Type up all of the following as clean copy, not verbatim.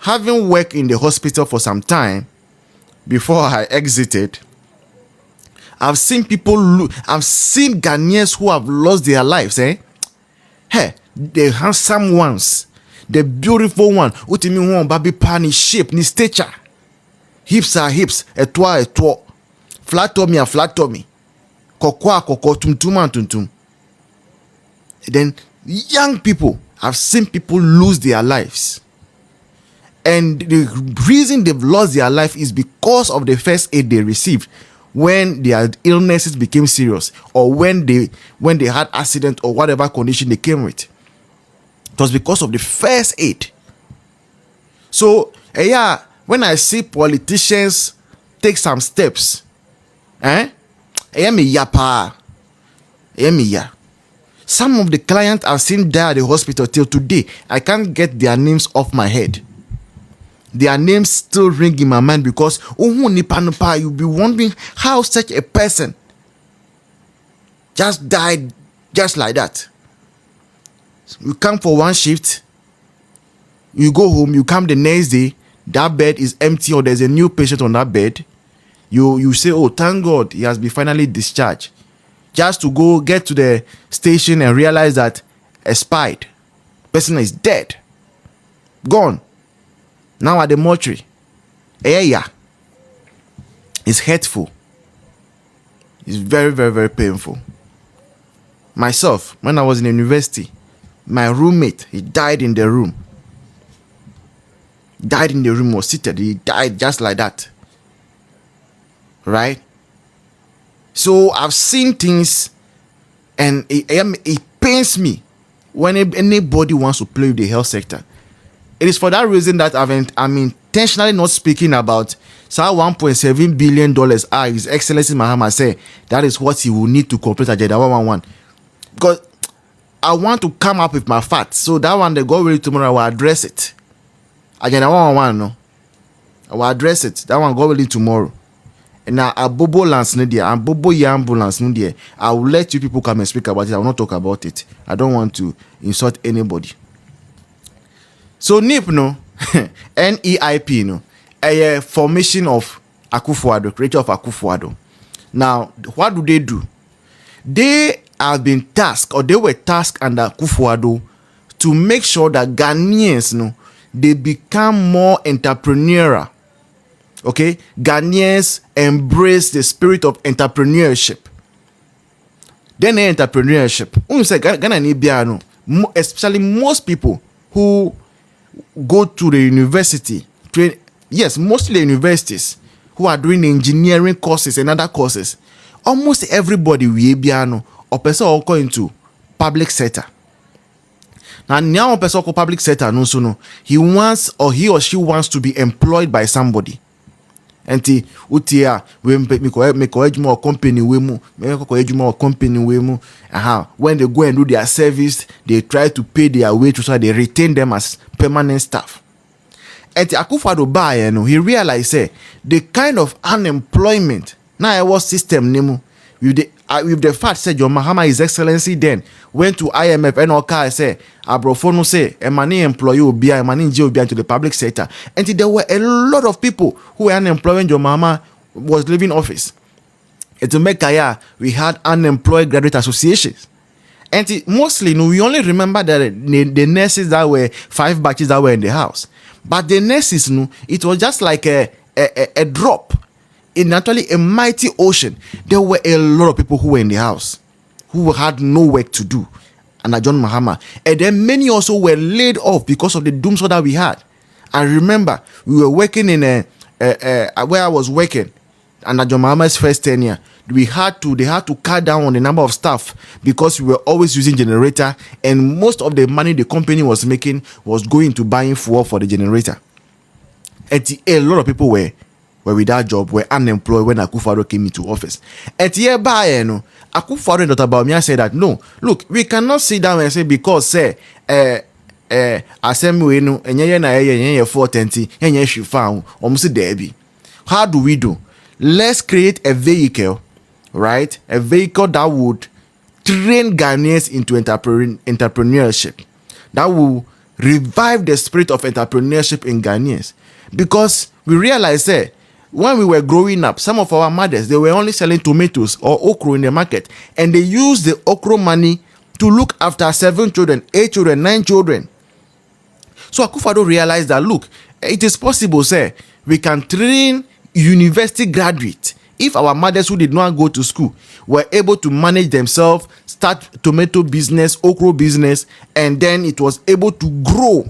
having worked in the hospital for some time before I exited, I've seen I've seen Ghanaians who have lost their lives, Hey, the handsome ones, the beautiful one, utimi won baby pani shape, ni stature. Hips are hips, etwa. Flat tummy. Koko, tum. Then young people, I've seen people lose their lives. And the reason they've lost their life is because of the first aid they received when their illnesses became serious, or when they had accident or whatever condition they came with. It was because of the first aid. So, when I see politicians take some steps, some of the clients I've seen die at the hospital till today, I can't get their names off my head. Their names still ring in my mind because you'll be wondering how such a person just died just like that. You come for one shift, you go home, you come the next day, that bed is empty or there's a new patient on that bed. You say, oh, thank God he has been finally discharged. Just to go get to the station and realize that expired. Person is dead. Gone. Now at the mortuary. It's hurtful. It's very, very, very painful. Myself, when I was in university, my roommate, he died in the room. Was seated. He died just like that. Right? So I've seen things, and it pains me when anybody wants to play with the health sector. It is for that reason that I'm intentionally not speaking about $1.7 billion. His Excellency Mahama said that is what he will need to complete Agenda 111. Because I want to come up with my facts. So that one, they go ready tomorrow, I will address it. Agenda 111, no. I will address it. That one, go ready tomorrow. And now, a Bobo Lance Nidia and Bobo Ambulance Nidia, I will let you people come and speak about it. I will not talk about it. I don't want to insult anybody. So NIP, no, NEIP, no, a formation of Akufo-Addo, creator of Akufo-Addo. Now, what do? They have been tasked, or they were tasked under Akufo-Addo to make sure that Ghanaians, no, they become more entrepreneurial. Okay, Ghanaians embrace the spirit of entrepreneurship. Then entrepreneurship, especially most people who go to the university, mostly universities who are doing engineering courses and other courses. Almost everybody or person will go into public sector. Now person go public sector he wants, or he or she wants to be employed by somebody. Enti utia we make more company when they go and do their service, they try to pay their wage, so they retain them as permanent staff. Enti Akufo-Addo buy, he realized the kind of unemployment now our system nemu with the fact said your Mahama, His Excellency then went to IMF and okay say abrofono say a money employee will be a money to the public sector, and there were a lot of people who were unemployed when your Mahama was leaving office. And to make we had unemployed graduate associations, and mostly we only remember that the nurses that were 5 batches that were in the house, but the nurses it was just like a drop in actually a mighty ocean. There were a lot of people who were in the house who had no work to do under John Mahama, and then many also were laid off because of the doomsday that we had. I remember we were working in where I was working under John Mahama's first tenure. They had to cut down on the number of staff because we were always using generator, and most of the money the company was making was going to buying fuel for the generator. And a lot of people were without job, were unemployed when Akufo-Addo came into office. And hereby, Akufo-Addo and Dr. Bawumia said that no, look, we cannot sit down and say because assembly no enye 420 enye shifa almost debi. How do we do? Let's create a vehicle, right? A vehicle that would train Ghanaians into entrepreneurship, that will revive the spirit of entrepreneurship in Ghanaians. Because we realized that when we were growing up, some of our mothers, they were only selling tomatoes or okra in the market, and they used the okra money to look after 7 children, 8 children, 9 children. So Akufo-Addo realized that, look, it is possible, sir, we can train university graduates. If our mothers who did not go to school were able to manage themselves, start tomato business, okra business, and then it was able to grow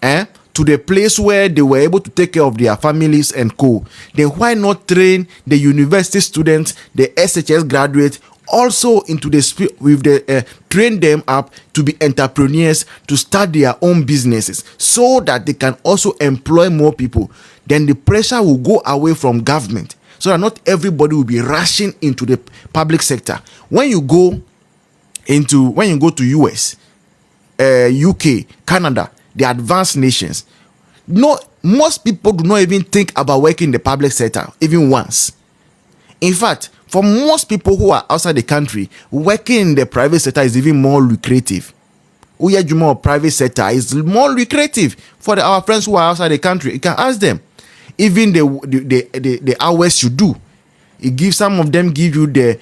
to the place where they were able to take care of their families and co, then why not train the university students, the SHS graduates, also into the spirit with the train them up to be entrepreneurs, to start their own businesses, so that they can also employ more people. Then the pressure will go away from government, so that not everybody will be rushing into the public sector. When you go to US, UK, Canada, the advanced nations, most people do not even think about working in the public sector even once. In fact, for most people who are outside the country, working in the private sector is even more lucrative. Uyajuma private sector is more lucrative for our friends who are outside the country. You can ask them. Even the hours you do, it gives, some of them give you the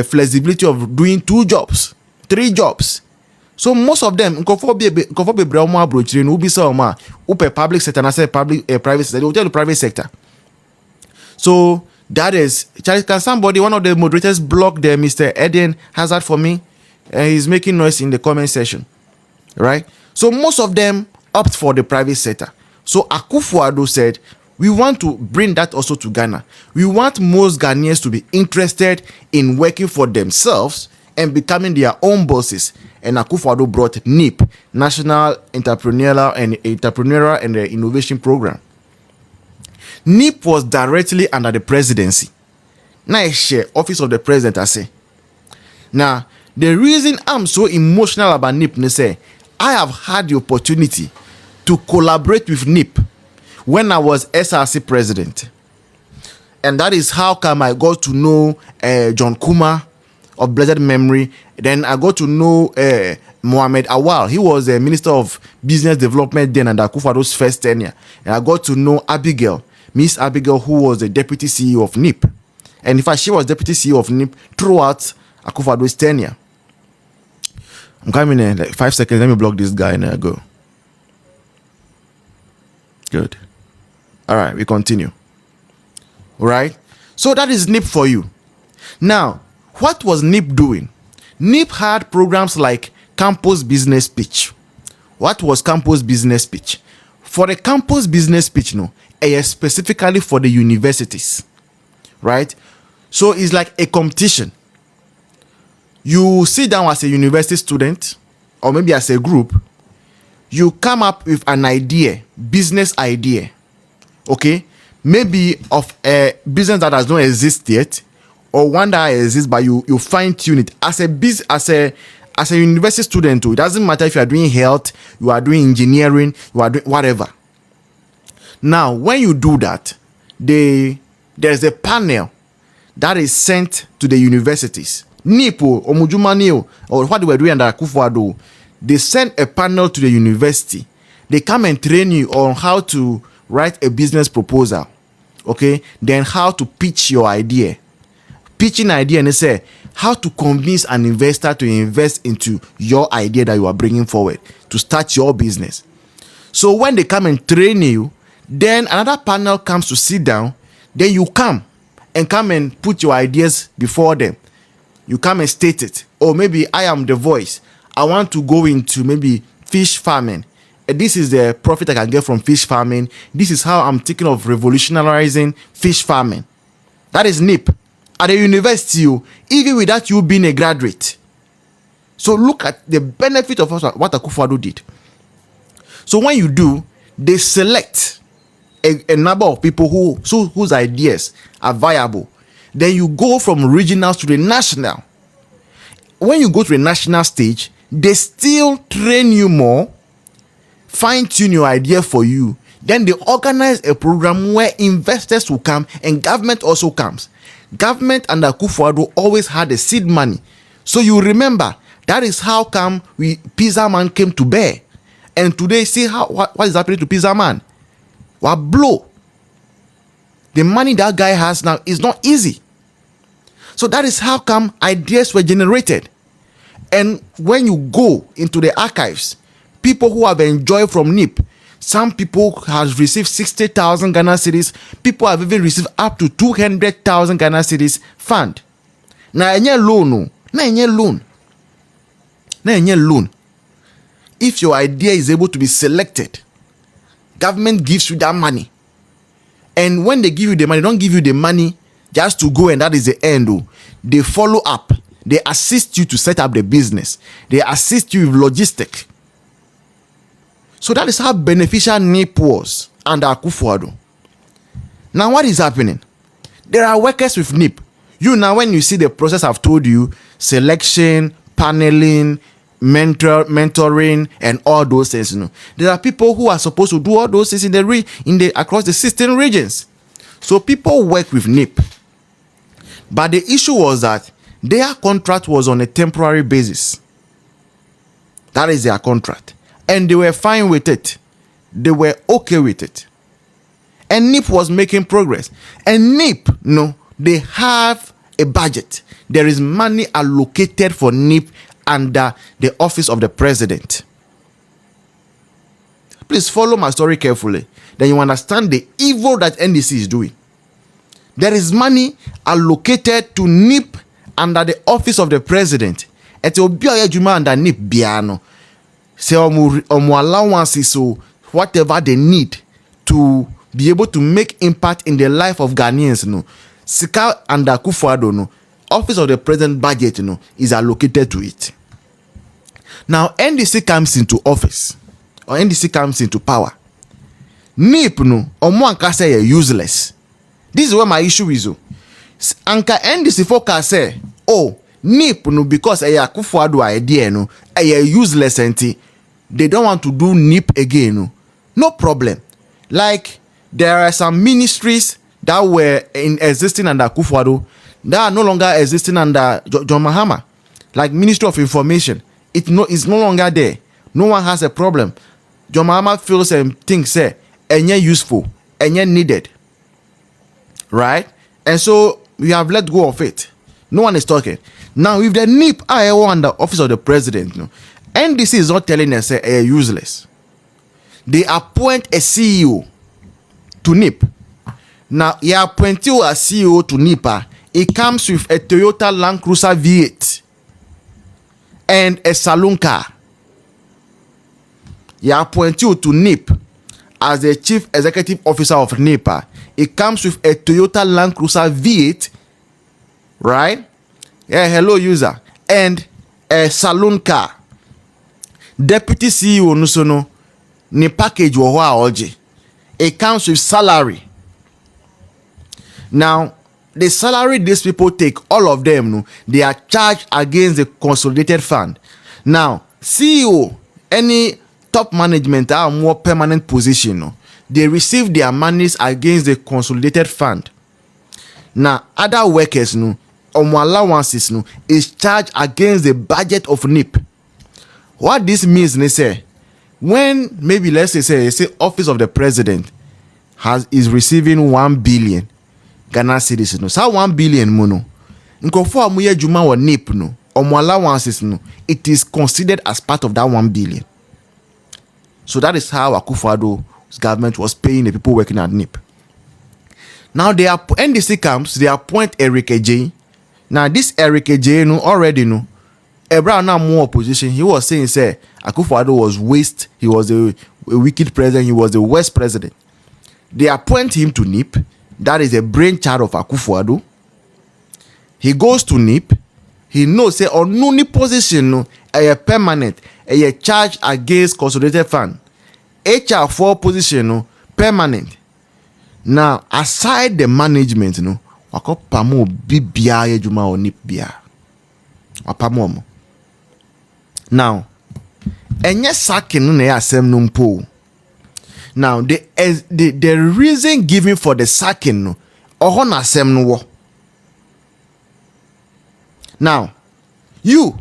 flexibility of doing 2 jobs, 3 jobs. So most of them, public sector, and I say private sector, they will tell the private sector. So that is, can somebody, one of the moderators, block the Mr. Eden Hazard for me? He's making noise in the comment section, right? So most of them opt for the private sector. So Akufo-Addo said, we want to bring that also to Ghana. We want most Ghanaians to be interested in working for themselves and becoming their own bosses. And Akufo-Addo brought NIP, National Entrepreneurial and Innovation Program. NIP was directly under the presidency. Now I share office of the president, I say. Now, the reason I'm so emotional about NIP, I say, I have had the opportunity to collaborate with NIP when I was SRC president. And that is how come I got to know John Kuma of blessed memory. Then I got to know Mohammed Awal. He was a minister of business development then under Akufo-Addo's first tenure. And I got to know Abigail, Miss Abigail, who was the deputy CEO of NIP. And in fact, she was deputy CEO of NIP throughout Akufo-Addo's tenure. I'm coming in like 5 seconds. Let me block this guy and I go. Good. All right, we continue. All right. So that is NIP for you. Now, what was NIP doing? NIP had programs like Campus Business Pitch. What was Campus Business Pitch? For the Campus Business Pitch, specifically for the universities, right? So it's like a competition. You sit down as a university student, or maybe as a group, you come up with an idea, business idea, okay? Maybe of a business that does not exist yet, or one that exists, but you fine-tune it. As a university student too, it doesn't matter if you are doing health, you are doing engineering, you are doing whatever. Now, when you do that, there's a panel that is sent to the universities. NIPO, Omujumani, or what they were doing under Akufo-Addo, they send a panel to the university. They come and train you on how to write a business proposal, okay? Then how to pitch your idea. Pitching idea, and they say how to convince an investor to invest into your idea that you are bringing forward to start your business. So when they come and train you, then another panel comes to sit down. Then you come and put your ideas before them. You come and state it. Or maybe I am the voice. I want to go into maybe fish farming. This is the profit I can get from fish farming. This is how I'm thinking of revolutionizing fish farming. That is NIP. At the university, even without you being a graduate. So look at the benefit of what Akufo-Addo did. So when you do, they select a number of people whose ideas are viable. Then you go from regional to the national. When you go to the national stage, they still train you more, fine-tune your idea for you. Then they organize a program where investors will come and government also comes. Government under Akufo-Addo always had a seed money. So you remember, that is how come Pizza Man came to bear. And today, see what is happening to Pizza Man. What blow? The money that guy has now is not easy. So that is how come ideas were generated. And when you go into the archives, people who have enjoyed from NIP, some people have received 60,000 Ghana cedis. People have even received up to 200,000 Ghana cedis fund. Na enye loan. If your idea is able to be selected, government gives you that money. And when they give you the money, they don't give you the money just to go and that is the end. They follow up. They assist you to set up the business. They assist you with logistics. So that is how beneficial NIP was under Akufo-Addo. Now what is happening? There are workers with NIP. You now, when you see the process I've told you, selection, paneling, mentoring, and all those things, there are people who are supposed to do all those things across the 16 regions. So people work with NIP. But the issue was that their contract was on a temporary basis. That is their contract. And they were fine with it. They were okay with it. And NIP was making progress. And NIP, they have a budget. There is money allocated for NIP under the office of the president. Please follow my story carefully. Then you understand the evil that NDC is doing. There is money allocated to NIP under the office of the president. Et obiya juma under NIP biano. Say omu allowances, so whatever they need to be able to make impact in the life of Ghanaians, Sika under Akufo-Addo, office of the president budget, is allocated to it. Now NDC comes into office, or NDC comes into power. NIP omu anka say useless. This is where my issue is. Anka NDC focus say, NIP because Akufo-Addo idea useless and they don't want to do NIP again. No problem. Like there are some ministries that were existing under Akufo-Addo that are no longer existing under John Mahama. Like Ministry of Information, it's no longer there. No one has a problem. John Mahama feels and thinks say enye useful, enye needed. Right? And so we have let go of it. No one is talking. Now, if the NIP are under office of the president, NDC is not telling us they are useless. They appoint a CEO to NIP. Now, you appoint you a CEO to NIP. It comes with a Toyota Land Cruiser V8 and a saloon car. You appoint you to NIP as the chief executive officer of NIP. It comes with a Toyota Land Cruiser V8, right? Yeah, hello user, and a saloon car. Deputy CEO nusono ni package wo oji. It comes with salary. Now, the salary these people take, all of them, they are charged against the consolidated fund. Now, CEO, any top management are more permanent position, they receive their monies against the consolidated fund. Now, other workers, allowances is charged against the budget of NIP. What this means, they say, when maybe let's say office of the president is receiving 1 billion Ghana cedis, so 1 billion mono. Nkofo amuye juma wa NIP allowances it is considered as part of that 1 billion. So that is how Akufo-Addo's government was paying the people working at NIP. Now NDC comes, they appoint Eric J. Now this Eric J already Abraham now more opposition. He was saying say Akufo-Addo was waste. He was a wicked president. He was the worst president. They appoint him to NIP. That is a brainchild of Akufo-Addo. He goes to NIP. He knows say on no NIP position a permanent a charge against consolidated fund. HR4 position permanent. Now aside the management wakopamo bibia yejuma o NIP bia. Wapamo. Now, enye sacking na asem no mpo. Now, the reason given for the sacking no oho na asem no wo. Now, you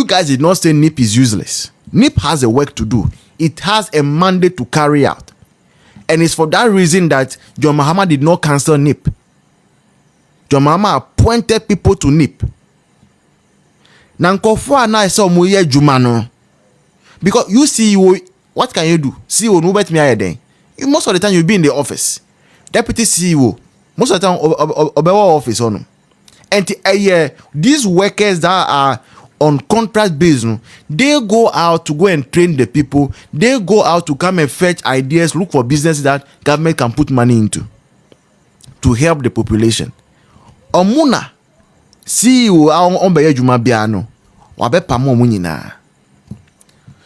guys did not say NIP is useless. NIP has a work to do. It has a mandate to carry out. And it's for that reason that John Mahama did not cancel NIP. John Mahama appointed people to NIP. Nankofo na say omoye juma no. Because you CEO, what can you do? CEO no bet me then. Most of the time you'll be in the office. Deputy CEO, most of the time obewa office on. And these workers that are on contract basis, they go out to go and train the people. They go out to come and fetch ideas, look for businesses that government can put money into to help the population. Omuna CEO onbeye juma biano wabe pamo munyina.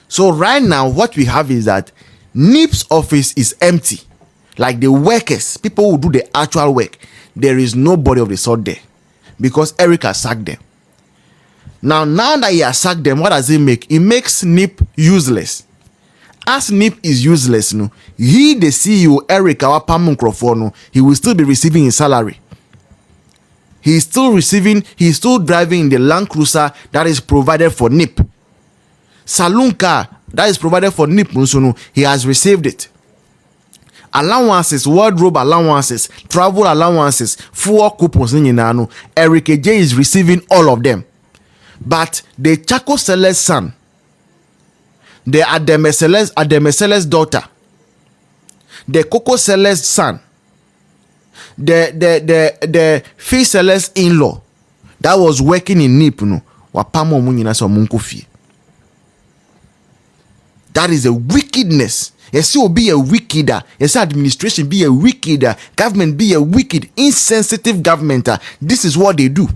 So right now what we have is that NIP's office is empty. Like the workers, people who do the actual work, there is nobody of the sort there because Eric has sacked them. Now that he has sacked them, what does it make? It makes NIP useless. As NIP is useless, no, he the CEO Eric Awapamun, he will still be receiving his salary. He's still driving in the Land Cruiser that is provided for NIP. Saloon car that is provided for NIP, he has received it. Allowances, wardrobe allowances, travel allowances, fuel coupons, Eric J is receiving all of them. But the Chaco seller's son, the Ademe seller's daughter, the Coco seller's son, the fish seller's in-law that was working in NIP, wapamo munyina so munkufi. That is a wickedness. Yes, you will be a wickeder. Yes, administration be a wickeder. Government be a wicked, insensitive government. This is what they do.